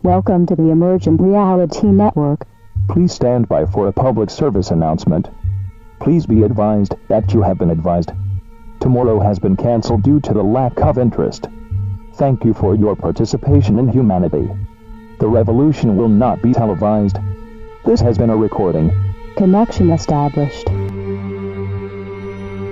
Welcome to the Emergent Reality Network. Please stand by for a public service announcement. Please be advised that you have been advised. Tomorrow has been cancelled due to the lack of interest. Thank you for your participation in humanity. The revolution will not be televised. This has been a recording. Connection established.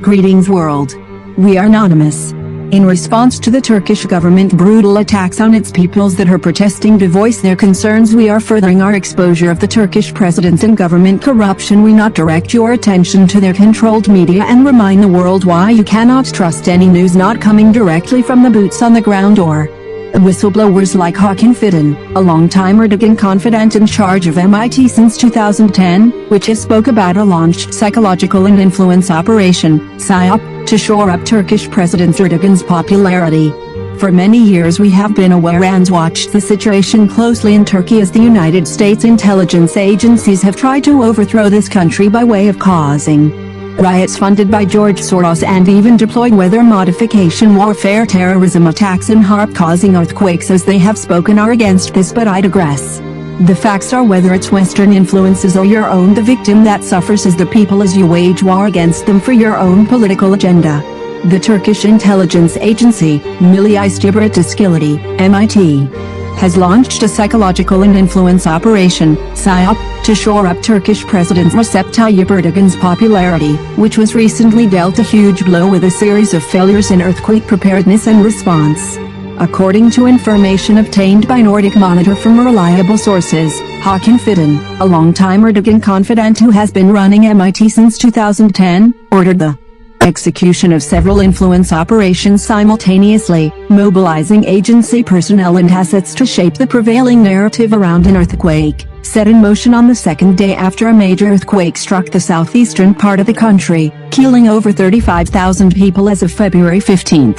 Greetings world. We are anonymous. In response to the Turkish government brutal attacks on its peoples that are protesting to voice their concerns, we are furthering our exposure of the Turkish president and government corruption. We not direct your attention to their controlled media and remind the world why you cannot trust any news not coming directly from the boots on the ground or whistleblowers like Hakan Fidan, a long-time Erdogan confidant in charge of MIT since 2010, which has spoke about a launched psychological and influence operation, PSYOP, to shore up Turkish President Erdogan's popularity. For many years we have been aware and watched the situation closely in Turkey as the United States intelligence agencies have tried to overthrow this country by way of causing riots funded by George Soros and even deployed weather modification warfare, terrorism attacks and causing earthquakes. As they have spoken are against this, but I digress. The facts are, whether it's Western influences or your own, the victim that suffers is the people as you wage war against them for your own political agenda. The Turkish intelligence agency, Milli İstihbarat (MIT), has launched a psychological and influence operation, PSYOP, to shore up Turkish President Recep Tayyip Erdogan's popularity, which was recently dealt a huge blow with a series of failures in earthquake preparedness and response. According to information obtained by Nordic Monitor from reliable sources, Hakan Fidan, a long-time Erdogan confidant who has been running MIT since 2010, ordered the execution of several influence operations simultaneously, mobilizing agency personnel and assets to shape the prevailing narrative around an earthquake, set in motion on the second day after a major earthquake struck the southeastern part of the country, killing over 35,000 people as of February 15.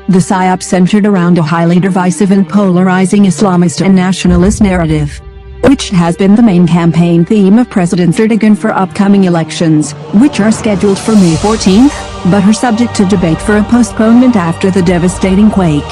The PSYOP centered around a highly divisive and polarizing Islamist and nationalist narrative, which has been the main campaign theme of President Erdogan for upcoming elections, which are scheduled for May 14, but are subject to debate for a postponement after the devastating quake.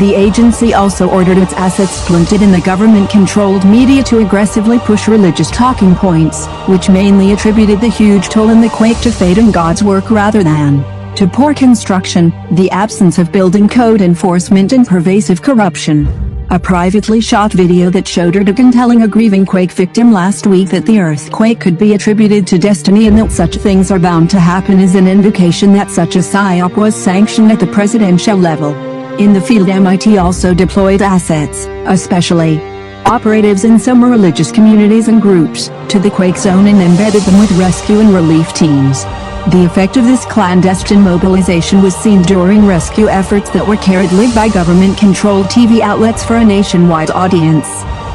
The agency also ordered its assets splinted in the government-controlled media to aggressively push religious talking points, which mainly attributed the huge toll in the quake to fate and God's work rather than to poor construction, the absence of building code enforcement and pervasive corruption. A privately shot video that showed Erdogan telling a grieving quake victim last week that the earthquake could be attributed to destiny and that such things are bound to happen is an indication that such a PSYOP was sanctioned at the presidential level. In the field, MIT also deployed assets, especially operatives in some religious communities and groups, to the quake zone and embedded them with rescue and relief teams. The effect of this clandestine mobilization was seen during rescue efforts that were carried live by government-controlled TV outlets for a nationwide audience.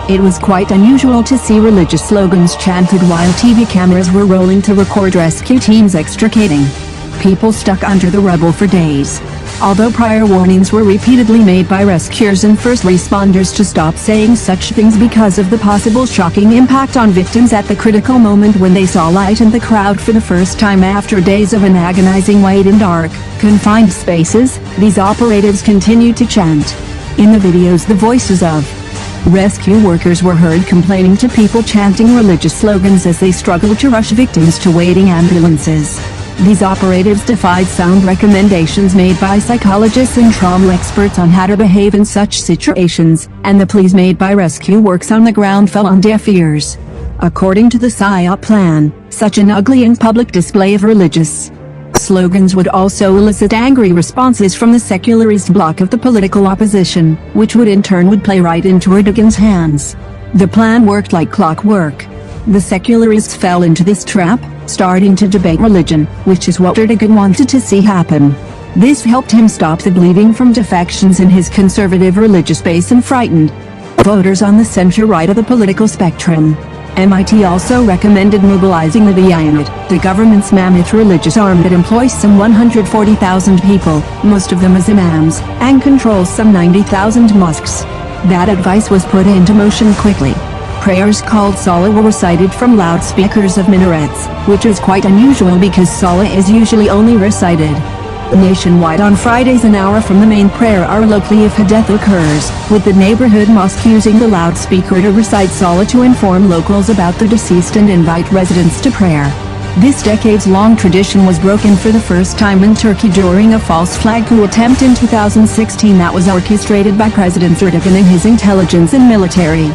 It was quite unusual to see religious slogans chanted while TV cameras were rolling to record rescue teams extricating people stuck under the rubble for days. Although prior warnings were repeatedly made by rescuers and first responders to stop saying such things because of the possible shocking impact on victims at the critical moment when they saw light in the crowd for the first time after days of an agonizing wait in dark, confined spaces, these operatives continued to chant. In the videos, the voices of rescue workers were heard complaining to people chanting religious slogans as they struggled to rush victims to waiting ambulances. These operatives defied sound recommendations made by psychologists and trauma experts on how to behave in such situations, and the pleas made by rescue works on the ground fell on deaf ears. According to the PSYOP plan, such an ugly and public display of religious slogans would also elicit angry responses from the secularist bloc of the political opposition, which would in turn play right into Erdogan's hands. The plan worked like clockwork. The secularists fell into this trap, starting to debate religion, which is what Erdogan wanted to see happen. This helped him stop the bleeding from defections in his conservative religious base and frightened voters on the center-right of the political spectrum. MIT also recommended mobilizing the Diyanet, the government's mammoth religious arm that employs some 140,000 people, most of them as imams, and controls some 90,000 mosques. That advice was put into motion quickly. Prayers called Salah were recited from loudspeakers of minarets, which is quite unusual because Salah is usually only recited Nationwide on Fridays, an hour from the main prayer hour locally if a death occurs, with the neighborhood mosque using the loudspeaker to recite Salah to inform locals about the deceased and invite residents to prayer. This decades-long tradition was broken for the first time in Turkey during a false flag coup attempt in 2016 that was orchestrated by President Erdogan and his intelligence and military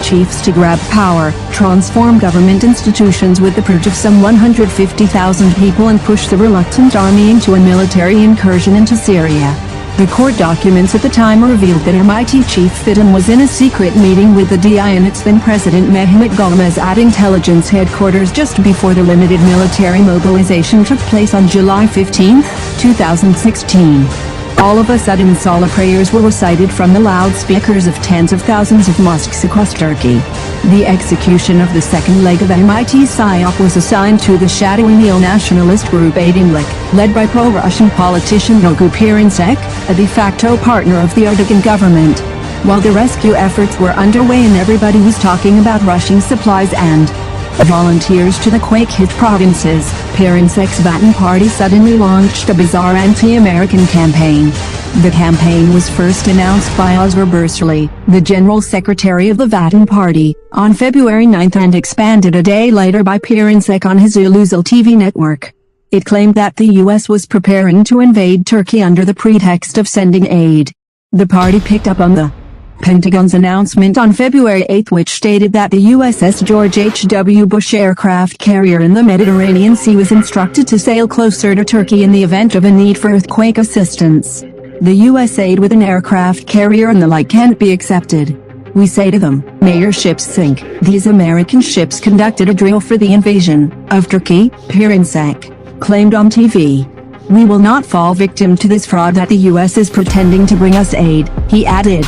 chiefs to grab power, transform government institutions with the purge of some 150,000 people and push the reluctant army into a military incursion into Syria. The court documents at the time revealed that MIT Chief Fidan was in a secret meeting with the DI and its then President Mehmet Golmez at intelligence headquarters just before the limited military mobilization took place on July 15, 2016. All of a sudden Salah prayers were recited from the loudspeakers of tens of thousands of mosques across Turkey. The execution of the second leg of MIT's PSYOP was assigned to the shadowy neo-nationalist group Aydınlık, led by pro-Russian politician Erdogan Pirinsek, a de facto partner of the Erdogan government. While the rescue efforts were underway and everybody was talking about rushing supplies and volunteers to the quake-hit provinces, Pirinsek's Vatan Party suddenly launched a bizarre anti-American campaign. The campaign was first announced by Özgür Bursalı, the General Secretary of the Vatan Party, on February 9 and expanded a day later by Pirinsek on his Ulusal TV network. It claimed that the U.S. was preparing to invade Turkey under the pretext of sending aid. The party picked up on the Pentagon's announcement on February 8, which stated that the USS George H.W. Bush aircraft carrier in the Mediterranean Sea was instructed to sail closer to Turkey in the event of a need for earthquake assistance. The U.S. aid with an aircraft carrier and the like can't be accepted. We say to them, may your ships sink. These American ships conducted a drill for the invasion of Turkey, Pirinsek claimed on TV. We will not fall victim to this fraud that the U.S. is pretending to bring us aid, he added.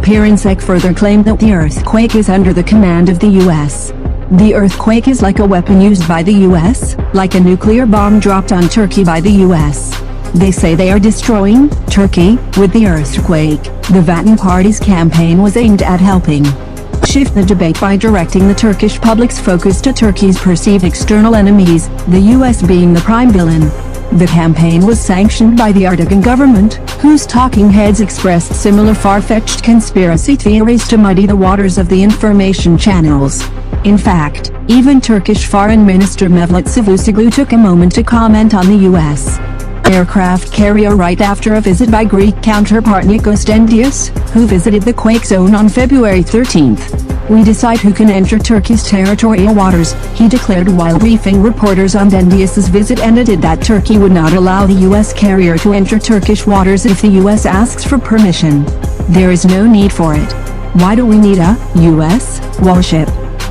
Pirinsek further claimed that the earthquake is under the command of the U.S. The earthquake is like a weapon used by the U.S., like a nuclear bomb dropped on Turkey by the U.S. They say they are destroying Turkey with the earthquake. The Vatan Party's campaign was aimed at helping shift the debate by directing the Turkish public's focus to Turkey's perceived external enemies, the U.S. being the prime villain. The campaign was sanctioned by the Erdogan government, whose talking heads expressed similar far-fetched conspiracy theories to muddy the waters of the information channels. In fact, even Turkish Foreign Minister Mevlut Cavusoglu took a moment to comment on the U.S. aircraft carrier right after a visit by Greek counterpart Nikos Dendias, who visited the quake zone on February 13. We decide who can enter Turkey's territorial waters, he declared while briefing reporters on Dendias's visit, and added that Turkey would not allow the U.S. carrier to enter Turkish waters if the U.S. asks for permission. There is no need for it. Why do we need a U.S. warship?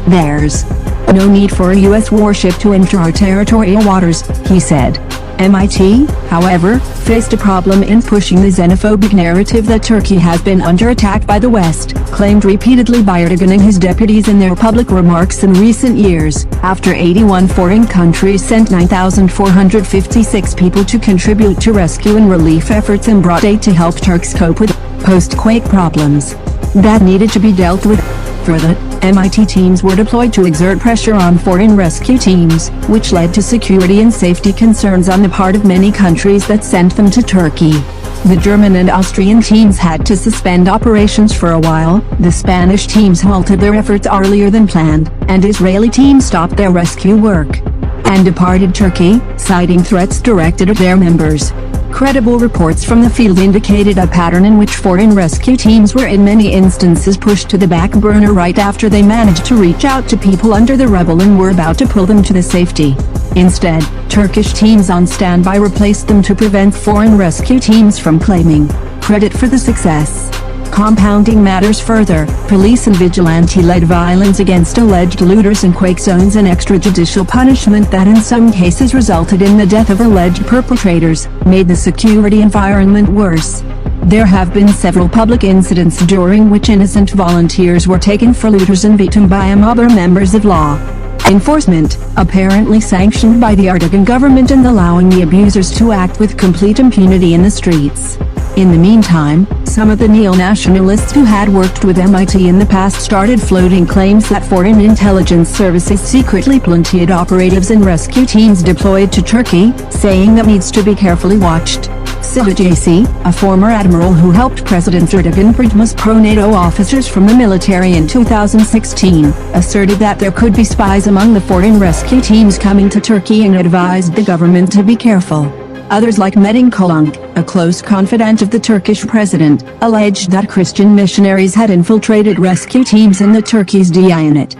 There's no need for a U.S. warship to enter our territorial waters, he said. MIT, however, faced a problem in pushing the xenophobic narrative that Turkey has been under attack by the West, claimed repeatedly by Erdogan and his deputies in their public remarks in recent years, after 81 foreign countries sent 9,456 people to contribute to rescue and relief efforts and brought aid to help Turks cope with post-quake problems that needed to be dealt with. Further, MIT teams were deployed to exert pressure on foreign rescue teams, which led to security and safety concerns on the part of many countries that sent them to Turkey. The German and Austrian teams had to suspend operations for a while, the Spanish teams halted their efforts earlier than planned, and Israeli teams stopped their rescue work and departed Turkey, citing threats directed at their members. Credible reports from the field indicated a pattern in which foreign rescue teams were in many instances pushed to the back burner right after they managed to reach out to people under the rubble and were about to pull them to the safety. Instead, Turkish teams on standby replaced them to prevent foreign rescue teams from claiming credit for the success. Compounding matters further, police and vigilante-led violence against alleged looters in quake zones and extrajudicial punishment that in some cases resulted in the death of alleged perpetrators, made the security environment worse. There have been several public incidents during which innocent volunteers were taken for looters and beaten by a mob or members of law enforcement, apparently sanctioned by the Erdogan government and allowing the abusers to act with complete impunity in the streets. In the meantime, Some of the neo-nationalists who had worked with MIT in the past started floating claims that foreign intelligence services secretly planted operatives and rescue teams deployed to Turkey, saying that needs to be carefully watched. Silajasi, a former admiral who helped President Erdogan purge pro-NATO officers from the military in 2016, asserted that there could be spies among the foreign rescue teams coming to Turkey and advised the government to be careful. Others like Metin Kulunk, a close confidant of the Turkish president, alleged that Christian missionaries had infiltrated rescue teams in the Turkey's Diyanet.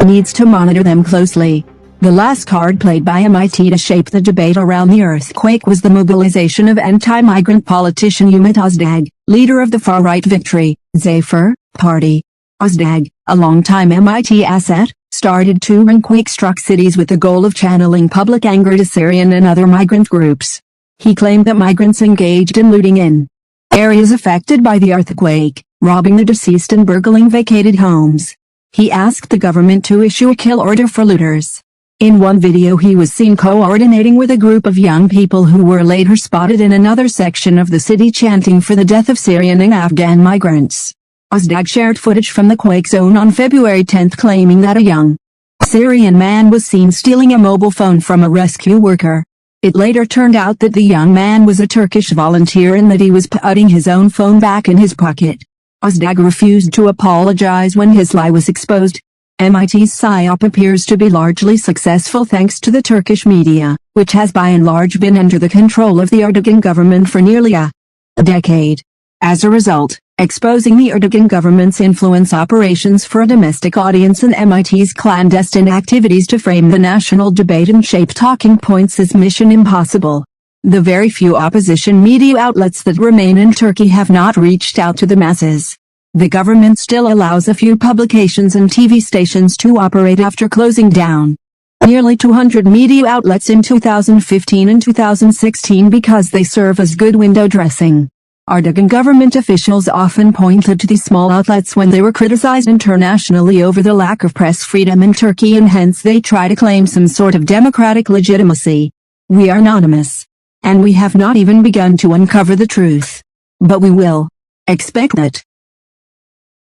Needs to monitor them closely. The last card played by MIT to shape the debate around the earthquake was the mobilization of anti-migrant politician Ümit Özdağ, leader of the far-right Victory, Zafer, party. Özdağ, a longtime MIT asset, started 2 earthquake-struck cities with the goal of channeling public anger to Syrian and other migrant groups. He claimed that migrants engaged in looting in areas affected by the earthquake, robbing the deceased and burgling vacated homes. He asked the government to issue a kill order for looters. In one video he was seen coordinating with a group of young people who were later spotted in another section of the city chanting for the death of Syrian and Afghan migrants. Özdağ shared footage from the quake zone on February 10 claiming that a young Syrian man was seen stealing a mobile phone from a rescue worker. It later turned out that the young man was a Turkish volunteer and that he was putting his own phone back in his pocket. Özdağ refused to apologize when his lie was exposed. MIT's PSYOP appears to be largely successful thanks to the Turkish media, which has by and large been under the control of the Erdogan government for nearly a decade. As a result, exposing the Erdogan government's influence operations for a domestic audience and MIT's clandestine activities to frame the national debate and shape talking points is mission impossible. The very few opposition media outlets that remain in Turkey have not reached out to the masses. The government still allows a few publications and TV stations to operate after closing down nearly 200 media outlets in 2015 and 2016 because they serve as good window dressing. Erdogan government officials often pointed to these small outlets when they were criticized internationally over the lack of press freedom in Turkey, and hence they try to claim some sort of democratic legitimacy. We are anonymous. And we have not even begun to uncover the truth. But we will. Expect that.